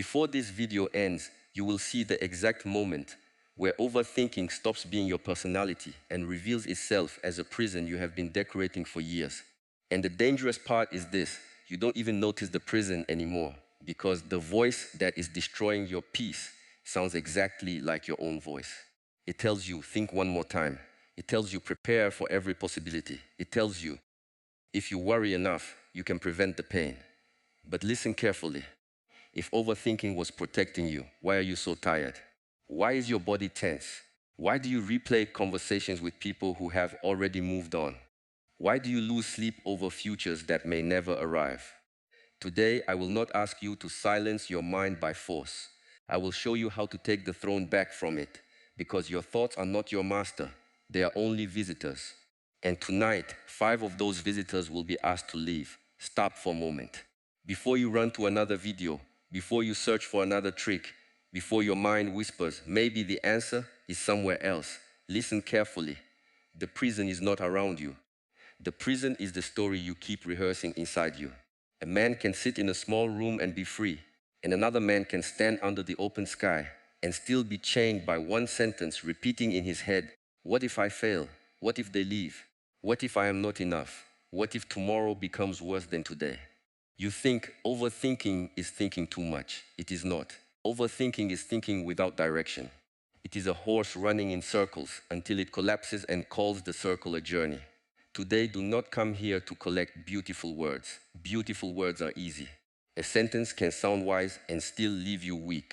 Before this video ends, you will see the exact moment where overthinking stops being your personality and reveals itself as a prison you have been decorating for years. And the dangerous part is this: you don't even notice the prison anymore because the voice that is destroying your peace sounds exactly like your own voice. It tells you, think one more time. It tells you, prepare for every possibility. It tells you, if you worry enough, you can prevent the pain. But listen carefully. If overthinking was protecting you, why are you so tired? Why is your body tense? Why do you replay conversations with people who have already moved on? Why do you lose sleep over futures that may never arrive? Today, I will not ask you to silence your mind by force. I will show you how to take the throne back from it, because your thoughts are not your master. They are only visitors. And tonight, 5 of those visitors will be asked to leave. Stop for a moment. Before you run to another video, before you search for another trick, before your mind whispers, maybe the answer is somewhere else, listen carefully. The prison is not around you. The prison is the story you keep rehearsing inside you. A man can sit in a small room and be free, and another man can stand under the open sky and still be chained by one sentence repeating in his head, what if I fail? What if they leave? What if I am not enough? What if tomorrow becomes worse than today? You think overthinking is thinking too much. It is not. Overthinking is thinking without direction. It is a horse running in circles until it collapses and calls the circle a journey. Today, do not come here to collect beautiful words. Beautiful words are easy. A sentence can sound wise and still leave you weak.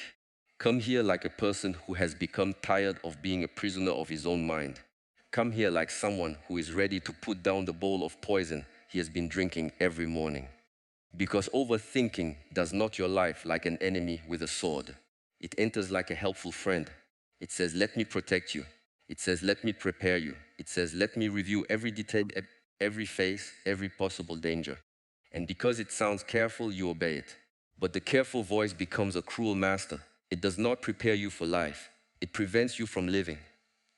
Come here like a person who has become tired of being a prisoner of his own mind. Come here like someone who is ready to put down the bowl of poison he has been drinking every morning. Because overthinking does not your life like an enemy with a sword. It enters like a helpful friend. It says, let me protect you. It says, let me prepare you. It says, let me review every detail, every phase, every possible danger. And because it sounds careful, you obey it. But the careful voice becomes a cruel master. It does not prepare you for life. It prevents you from living.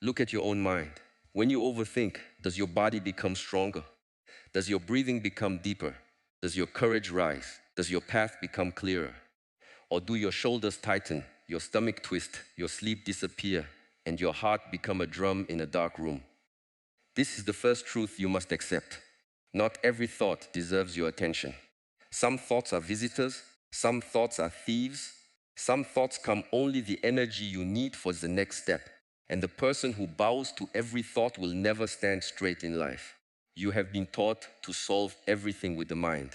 Look at your own mind. When you overthink, does your body become stronger? Does your breathing become deeper? Does your courage rise? Does your path become clearer? Or do your shoulders tighten, your stomach twist, your sleep disappear, and your heart become a drum in a dark room? This is the first truth you must accept. Not every thought deserves your attention. Some thoughts are visitors, some thoughts are thieves, some thoughts come only the energy you need for the next step. And the person who bows to every thought will never stand straight in life. You have been taught to solve everything with the mind.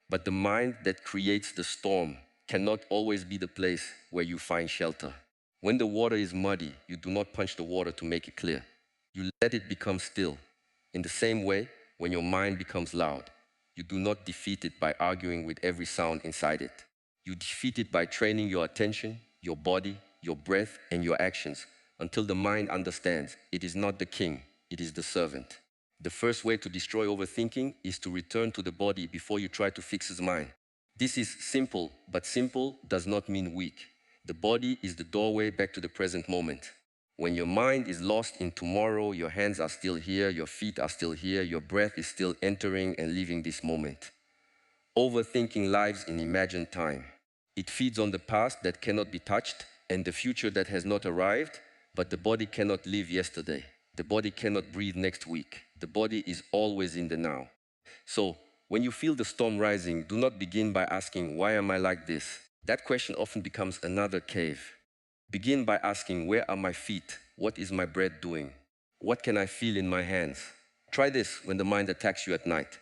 But the mind that creates the storm cannot always be the place where you find shelter. When the water is muddy, you do not punch the water to make it clear. You let it become still. In the same way, when your mind becomes loud, you do not defeat it by arguing with every sound inside it. You defeat it by training your attention, your body, your breath, and your actions until the mind understands it is not the king, it is the servant. The first way to destroy overthinking is to return to the body before you try to fix his mind. This is simple, but simple does not mean weak. The body is the doorway back to the present moment. When your mind is lost in tomorrow, your hands are still here, your feet are still here, your breath is still entering and leaving this moment. Overthinking lives in imagined time. It feeds on the past that cannot be touched and the future that has not arrived, but the body cannot live yesterday. The body cannot breathe next week. The body is always in the now. So, when you feel the storm rising, do not begin by asking, why am I like this? That question often becomes another cave. Begin by asking, where are my feet? What is my breath doing? What can I feel in my hands? Try this when the mind attacks you at night.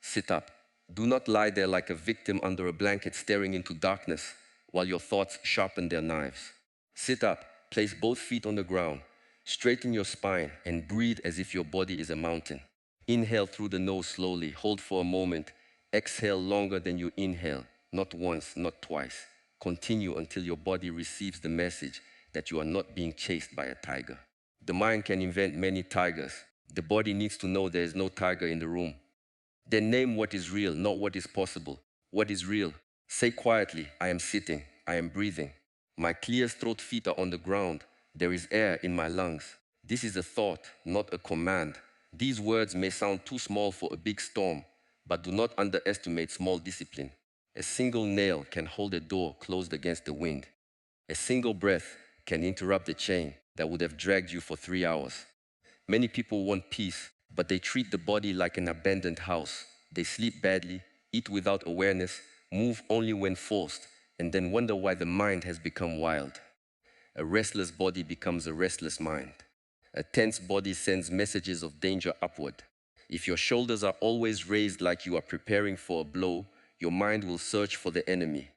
Sit up. Do not lie there like a victim under a blanket staring into darkness while your thoughts sharpen their knives. Sit up. Place both feet on the ground. Straighten your spine and breathe as if your body is a mountain. Inhale through the nose slowly. Hold for a moment. Exhale longer than you inhale. Not once, not twice. Continue until your body receives the message that you are not being chased by a tiger. The mind can invent many tigers. The body needs to know there is no tiger in the room. Then name what is real, not what is possible. What is real? Say quietly, I am sitting, I am breathing. My clear throat feet are on the ground. There is air in my lungs. This is a thought, not a command. These words may sound too small for a big storm, but do not underestimate small discipline. A single nail can hold a door closed against the wind. A single breath can interrupt the chain that would have dragged you for 3 hours. Many people want peace, but they treat the body like an abandoned house. They sleep badly, eat without awareness, move only when forced, and then wonder why the mind has become wild. A restless body becomes a restless mind. A tense body sends messages of danger upward. If your shoulders are always raised like you are preparing for a blow, your mind will search for the enemy.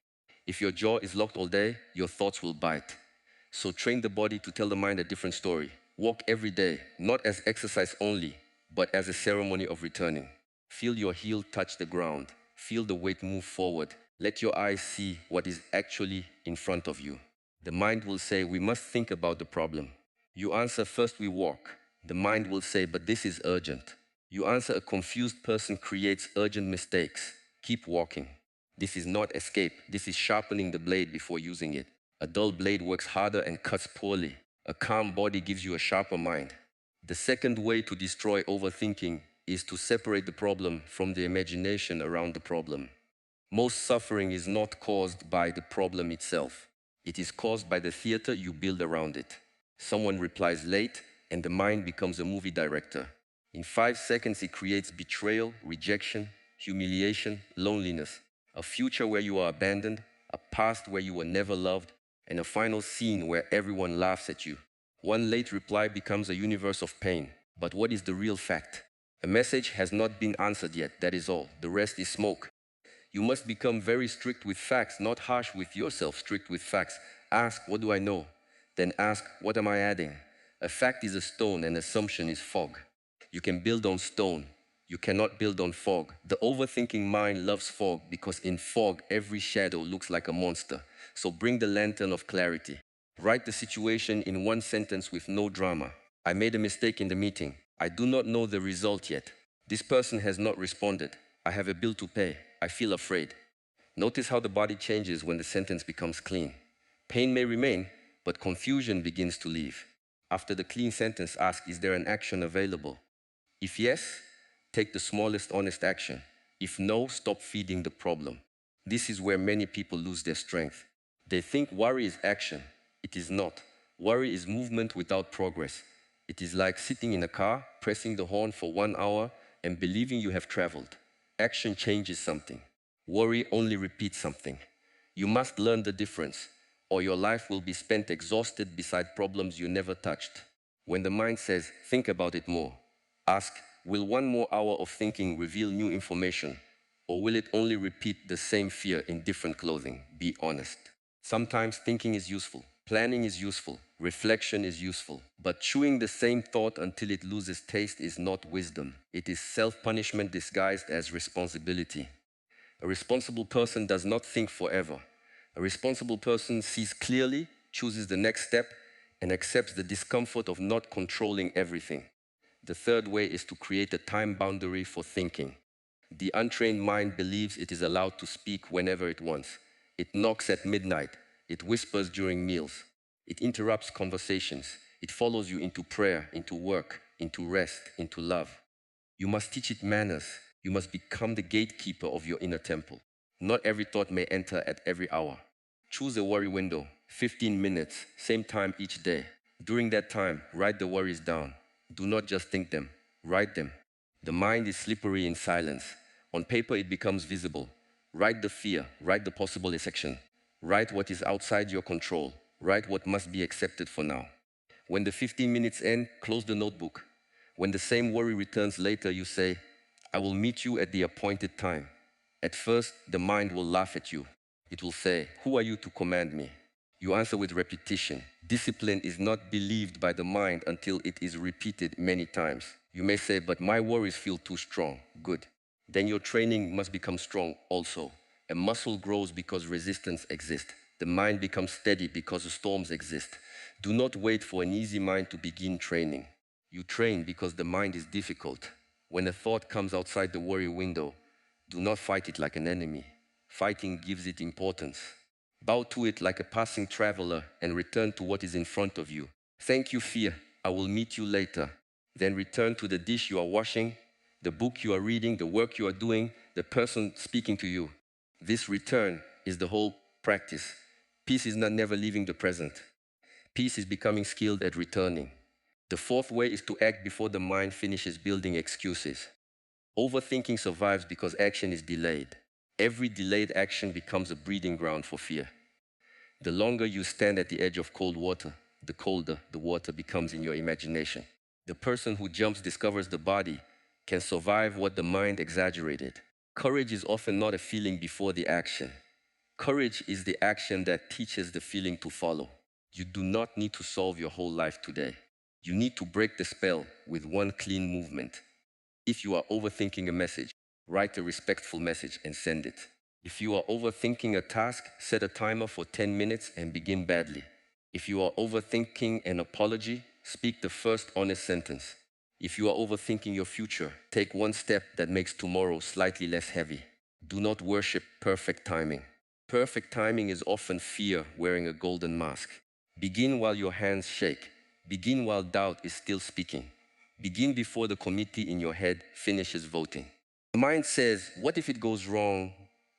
If your jaw is locked all day, your thoughts will bite. So train the body to tell the mind a different story. Walk every day, not as exercise only, but as a ceremony of returning. Feel your heel touch the ground. Feel the weight move forward. Let your eyes see what is actually in front of you. The mind will say, we must think about the problem. You answer, first we walk. The mind will say, but this is urgent. You answer, a confused person creates urgent mistakes. Keep walking. This is not escape. This is sharpening the blade before using it. A dull blade works harder and cuts poorly. A calm body gives you a sharper mind. The second way to destroy overthinking is to separate the problem from the imagination around the problem. Most suffering is not caused by the problem itself. It is caused by the theater you build around it. Someone replies late, and the mind becomes a movie director. In 5 seconds, it creates betrayal, rejection, humiliation, loneliness, a future where you are abandoned, a past where you were never loved, and a final scene where everyone laughs at you. One late reply becomes a universe of pain. But what is the real fact? A message has not been answered yet, that is all. The rest is smoke. You must become very strict with facts, not harsh with yourself, strict with facts. Ask, what do I know? Then ask, what am I adding? A fact is a stone, an assumption is fog. You can build on stone. You cannot build on fog. The overthinking mind loves fog because in fog, every shadow looks like a monster. So bring the lantern of clarity. Write the situation in one sentence with no drama. I made a mistake in the meeting. I do not know the result yet. This person has not responded. I have a bill to pay. I feel afraid. Notice how the body changes when the sentence becomes clean. Pain may remain, but confusion begins to leave. After the clean sentence, ask, is there an action available? If yes, take the smallest honest action. If no, stop feeding the problem. This is where many people lose their strength. They think worry is action. It is not. Worry is movement without progress. It is like sitting in a car, pressing the horn for 1 hour, and believing you have traveled. Action changes something. Worry only repeats something. You must learn the difference, or your life will be spent exhausted beside problems you never touched. When the mind says, think about it more, ask, will 1 more hour of thinking reveal new information, or will it only repeat the same fear in different clothing? Be honest. Sometimes thinking is useful, planning is useful, reflection is useful, but chewing the same thought until it loses taste is not wisdom. It is self-punishment disguised as responsibility. A responsible person does not think forever. A responsible person sees clearly, chooses the next step, and accepts the discomfort of not controlling everything. The third way is to create a time boundary for thinking. The untrained mind believes it is allowed to speak whenever it wants. It knocks at midnight. It whispers during meals. It interrupts conversations. It follows you into prayer, into work, into rest, into love. You must teach it manners. You must become the gatekeeper of your inner temple. Not every thought may enter at every hour. Choose a worry window, 15 minutes, same time each day. During that time, write the worries down. Do not just think them, write them. The mind is slippery in silence. On paper, it becomes visible. Write the fear, write the possible section. Write what is outside your control. Write what must be accepted for now. When the 15 minutes end, close the notebook. When the same worry returns later, you say, I will meet you at the appointed time. At first, the mind will laugh at you. It will say, who are you to command me? You answer with repetition. Discipline is not believed by the mind until it is repeated many times. You may say, but my worries feel too strong. Good. Then your training must become strong also. A muscle grows because resistance exists. The mind becomes steady because the storms exist. Do not wait for an easy mind to begin training. You train because the mind is difficult. When a thought comes outside the worry window, do not fight it like an enemy. Fighting gives it importance. Bow to it like a passing traveler and return to what is in front of you. Thank you, fear. I will meet you later. Then return to the dish you are washing, the book you are reading, the work you are doing, the person speaking to you. This return is the whole practice. Peace is not never leaving the present. Peace is becoming skilled at returning. The fourth way is to act before the mind finishes building excuses. Overthinking survives because action is delayed. Every delayed action becomes a breeding ground for fear. The longer you stand at the edge of cold water, the colder the water becomes in your imagination. The person who jumps discovers the body can survive what the mind exaggerated. Courage is often not a feeling before the action. Courage is the action that teaches the feeling to follow. You do not need to solve your whole life today. You need to break the spell with one clean movement. If you are overthinking a message, write a respectful message and send it. If you are overthinking a task, set a timer for 10 minutes and begin badly. If you are overthinking an apology, speak the first honest sentence. If you are overthinking your future, take one step that makes tomorrow slightly less heavy. Do not worship perfect timing. Perfect timing is often fear wearing a golden mask. Begin while your hands shake. Begin while doubt is still speaking. Begin before the committee in your head finishes voting. The mind says, what if it goes wrong?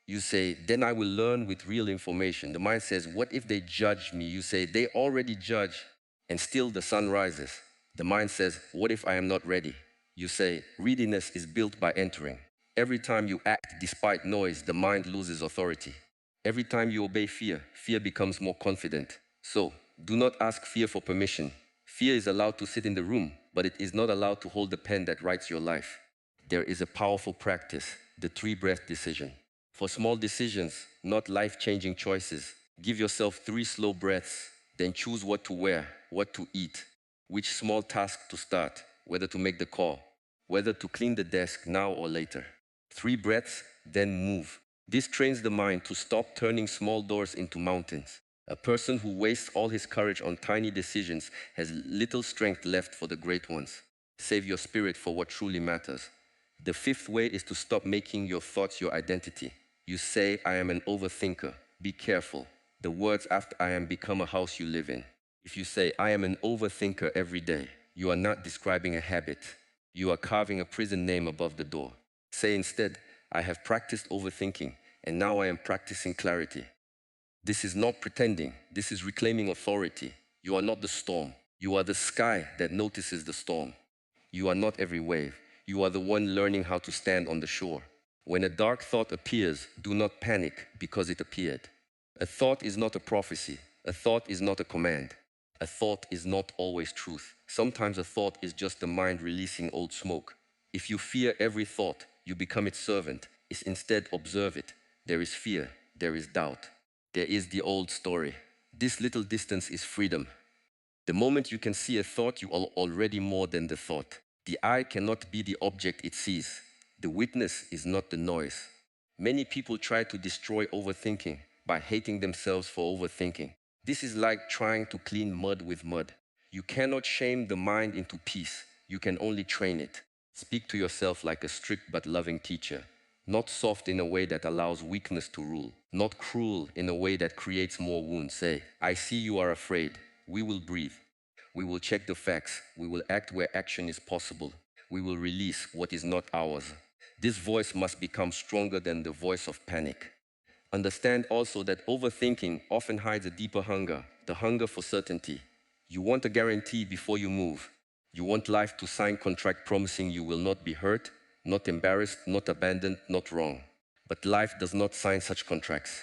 You say, then I will learn with real information. The mind says, what if they judge me? You say, they already judge, and still the sun rises. The mind says, what if I am not ready? You say, readiness is built by entering. Every time you act despite noise, the mind loses authority. Every time you obey fear, fear becomes more confident. So, do not ask fear for permission. Fear is allowed to sit in the room, but it is not allowed to hold the pen that writes your life. There is a powerful practice, the 3-breath decision. For small decisions, not life-changing choices, give yourself 3 slow breaths, then choose what to wear, what to eat, which small task to start, whether to make the call, whether to clean the desk now or later. 3 breaths, then move. This trains the mind to stop turning small doors into mountains. A person who wastes all his courage on tiny decisions has little strength left for the great ones. Save your spirit for what truly matters. The 5th way is to stop making your thoughts your identity. You say, I am an overthinker. Be careful. The words after I am become a house you live in. If you say, I am an overthinker every day, you are not describing a habit. You are carving a prison name above the door. Say instead, I have practiced overthinking, and now I am practicing clarity. This is not pretending. This is reclaiming authority. You are not the storm. You are the sky that notices the storm. You are not every wave. You are the one learning how to stand on the shore. When a dark thought appears, do not panic because it appeared. A thought is not a prophecy. A thought is not a command. A thought is not always truth. Sometimes a thought is just the mind releasing old smoke. If you fear every thought, you become its servant. Instead, observe it. There is fear. There is doubt. There is the old story. This little distance is freedom. The moment you can see a thought, you are already more than the thought. The eye cannot be the object it sees. The witness is not the noise. Many people try to destroy overthinking by hating themselves for overthinking. This is like trying to clean mud with mud. You cannot shame the mind into peace. You can only train it. Speak to yourself like a strict but loving teacher. Not soft in a way that allows weakness to rule. Not cruel in a way that creates more wounds. Say, I see you are afraid. We will breathe. We will check the facts. We will act where action is possible. We will release what is not ours. This voice must become stronger than the voice of panic. Understand also that overthinking often hides a deeper hunger, the hunger for certainty. You want a guarantee before you move. You want life to sign contract promising you will not be hurt, not embarrassed, not abandoned, not wrong. But life does not sign such contracts.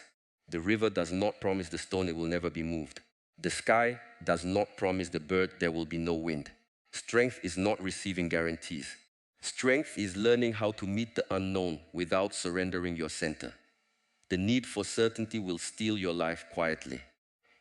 The river does not promise the stone it will never be moved. The sky does not promise the bird there will be no wind. Strength is not receiving guarantees. Strength is learning how to meet the unknown without surrendering your center. The need for certainty will steal your life quietly.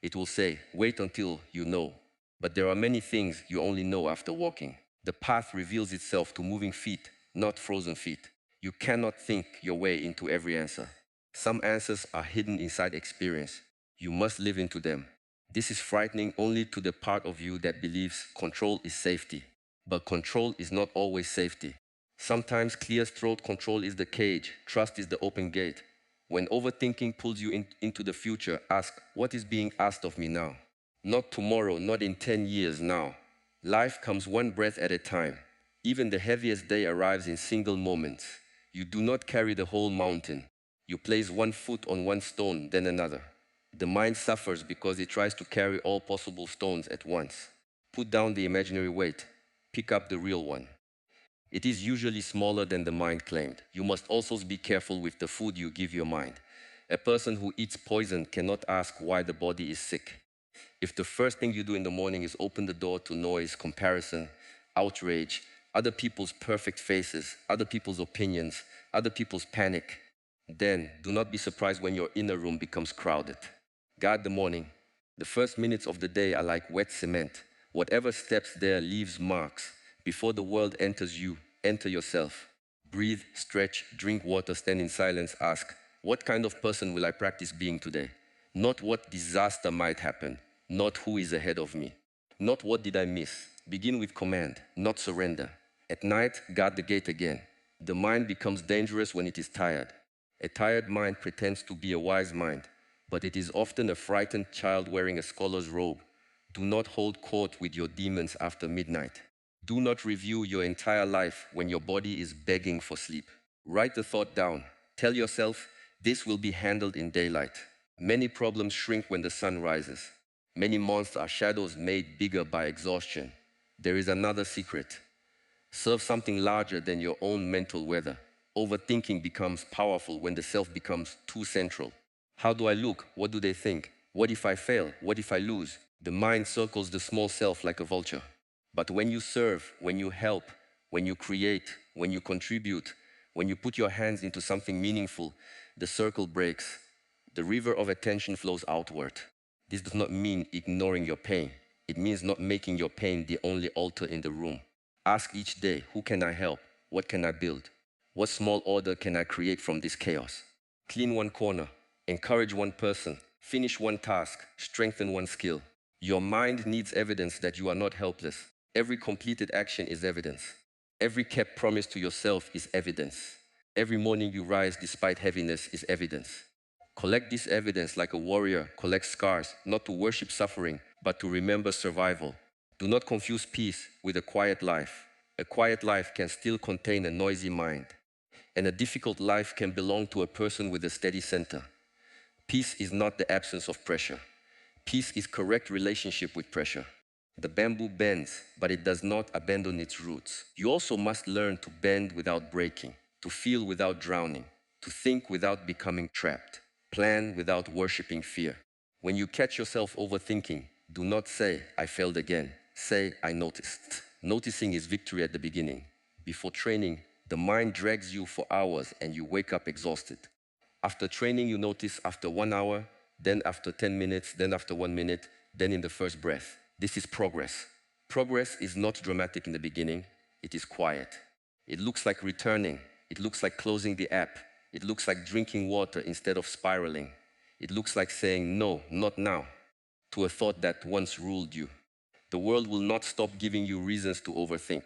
It will say, wait until you know. But there are many things you only know after walking. The path reveals itself to moving feet, not frozen feet. You cannot think your way into every answer. Some answers are hidden inside experience. You must live into them. This is frightening only to the part of you that believes control is safety. But control is not always safety. Sometimes clear throat control is the cage, trust is the open gate. When overthinking pulls you into the future, ask, what is being asked of me now? Not tomorrow, not in 10 years, now. Life comes one breath at a time. Even the heaviest day arrives in single moments. You do not carry the whole mountain. You place one foot on one stone, then another. The mind suffers because it tries to carry all possible stones at once. Put down the imaginary weight. Pick up the real one. It is usually smaller than the mind claimed. You must also be careful with the food you give your mind. A person who eats poison cannot ask why the body is sick. If the first thing you do in the morning is open the door to noise, comparison, outrage, other people's perfect faces, other people's opinions, other people's panic, then do not be surprised when your inner room becomes crowded. Guard the morning. The first minutes of the day are like wet cement. Whatever steps there leaves marks. Before the world enters you, enter yourself. Breathe, stretch, drink water, stand in silence, ask, what kind of person will I practice being today? Not what disaster might happen, not who is ahead of me, not what did I miss. Begin with command, not surrender. At night, guard the gate again. The mind becomes dangerous when it is tired. A tired mind pretends to be a wise mind, but it is often a frightened child wearing a scholar's robe. Do not hold court with your demons after midnight. Do not review your entire life when your body is begging for sleep. Write the thought down. Tell yourself, this will be handled in daylight. Many problems shrink when the sun rises. Many months are shadows made bigger by exhaustion. There is another secret. Serve something larger than your own mental weather. Overthinking becomes powerful when the self becomes too central. How do I look? What do they think? What if I fail? What if I lose? The mind circles the small self like a vulture. But when you serve, when you help, when you create, when you contribute, when you put your hands into something meaningful, the circle breaks. The river of attention flows outward. This does not mean ignoring your pain. It means not making your pain the only altar in the room. Ask each day, who can I help? What can I build? What small order can I create from this chaos? Clean one corner, encourage one person, finish one task, strengthen one skill. Your mind needs evidence that you are not helpless. Every completed action is evidence. Every kept promise to yourself is evidence. Every morning you rise despite heaviness is evidence. Collect this evidence like a warrior collects scars, not to worship suffering, but to remember survival. Do not confuse peace with a quiet life. A quiet life can still contain a noisy mind, and a difficult life can belong to a person with a steady center. Peace is not the absence of pressure. Peace is correct relationship with pressure. The bamboo bends, but it does not abandon its roots. You also must learn to bend without breaking, to feel without drowning, to think without becoming trapped, plan without worshiping fear. When you catch yourself overthinking, do not say, I failed again. Say, I noticed. Noticing is victory at the beginning. Before training, the mind drags you for hours and you wake up exhausted. After training, you notice after 1 hour, then after 10 minutes, then after 1 minute, then in the first breath. This is progress. Progress is not dramatic in the beginning, it is quiet. It looks like returning, it looks like closing the app, it looks like drinking water instead of spiraling. It looks like saying no, not now, to a thought that once ruled you. The world will not stop giving you reasons to overthink.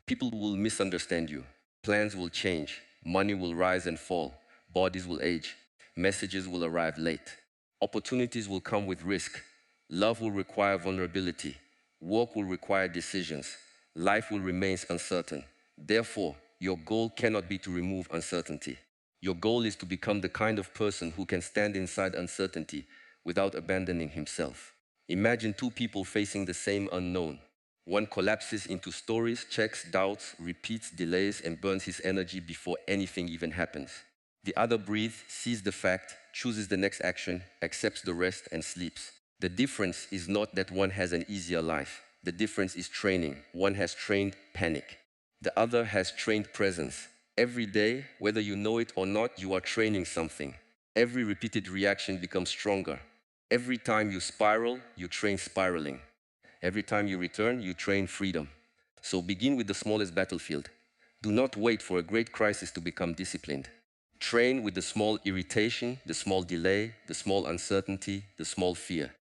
People will misunderstand you. Plans will change. Money will rise and fall. Bodies will age. Messages will arrive late. Opportunities will come with risk. Love will require vulnerability. Work will require decisions. Life will remain uncertain. Therefore, your goal cannot be to remove uncertainty. Your goal is to become the kind of person who can stand inside uncertainty without abandoning himself. Imagine two people facing the same unknown. One collapses into stories, checks, doubts, repeats, delays, and burns his energy before anything even happens. The other breathes, sees the fact, chooses the next action, accepts the rest, and sleeps. The difference is not that one has an easier life. The difference is training. One has trained panic. The other has trained presence. Every day, whether you know it or not, you are training something. Every repeated reaction becomes stronger. Every time you spiral, you train spiraling. Every time you return, you train freedom. So begin with the smallest battlefield. Do not wait for a great crisis to become disciplined. Train with the small irritation, the small delay, the small uncertainty, the small fear.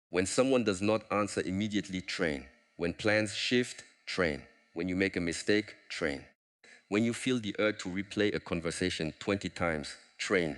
When someone does not answer immediately, train. When plans shift, train. When you make a mistake, train. When you feel the urge to replay a conversation 20 times, train.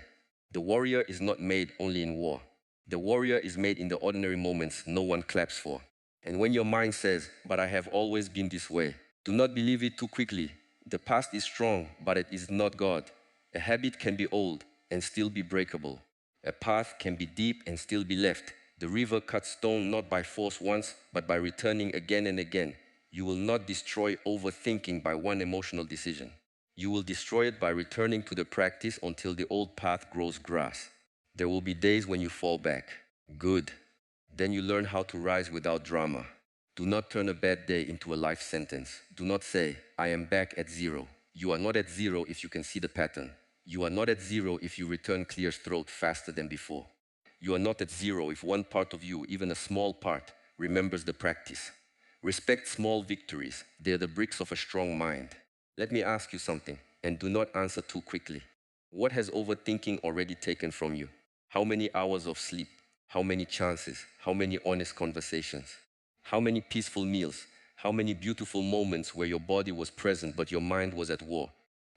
The warrior is not made only in war. The warrior is made in the ordinary moments no one claps for. And when your mind says, but I have always been this way, do not believe it too quickly. The past is strong, but it is not God. A habit can be old. and still be breakable. A path can be deep and still be left. The river cuts stone not by force once, but by returning again and again. You will not destroy overthinking by one emotional decision. You will destroy it by returning to the practice until the old path grows grass. There will be days when you fall back. Good. Then you learn how to rise without drama. Do not turn a bad day into a life sentence. Do not say, I am back at zero. You are not at zero if you can see the pattern. You are not at zero if you return clear throat faster than before. You are not at zero if one part of you, even a small part, remembers the practice. Respect small victories. They are the bricks of a strong mind. Let me ask you something, and do not answer too quickly. What has overthinking already taken from you? How many hours of sleep? How many chances? How many honest conversations? How many peaceful meals? How many beautiful moments where your body was present but your mind was at war?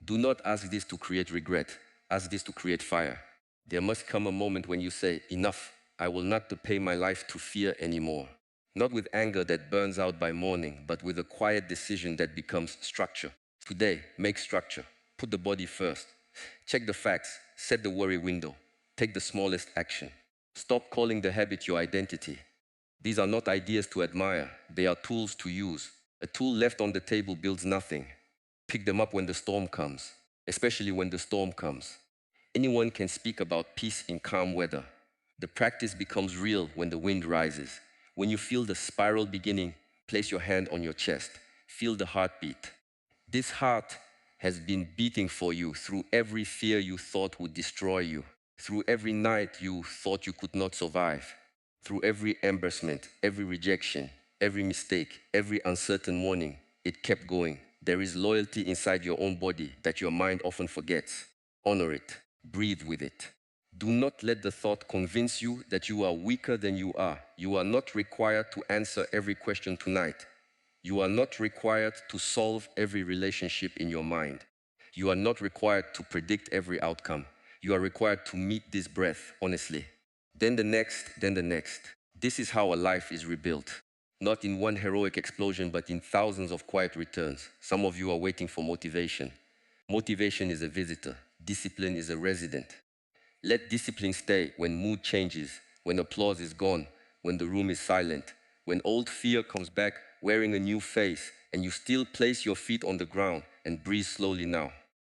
Do not ask this to create regret. Ask this to create fire. There must come a moment when you say, enough, I will not pay my life to fear anymore. Not with anger that burns out by morning, but with a quiet decision that becomes structure. Today, make structure. Put the body first. Check the facts. Set the worry window. Take the smallest action. Stop calling the habit your identity. These are not ideas to admire. They are tools to use. A tool left on the table builds nothing. Pick them up when the storm comes, especially when the storm comes. Anyone can speak about peace in calm weather. The practice becomes real when the wind rises. When you feel the spiral beginning, place your hand on your chest. Feel the heartbeat. This heart has been beating for you through every fear you thought would destroy you, through every night you thought you could not survive, through every embarrassment, every rejection, every mistake, every uncertain morning. It kept going. There is loyalty inside your own body that your mind often forgets. Honor it. Breathe with it. Do not let the thought convince you that you are weaker than you are. You are not required to answer every question tonight. You are not required to solve every relationship in your mind. You are not required to predict every outcome. You are required to meet this breath honestly. Then the next, then the next. This is how a life is rebuilt. Not in one heroic explosion, but in thousands of quiet returns. Some of you are waiting for motivation. Motivation is a visitor. Discipline is a resident. Let discipline stay when mood changes, when applause is gone, when the room is silent, when old fear comes back wearing a new face, and you still place your feet on the ground and breathe slowly now.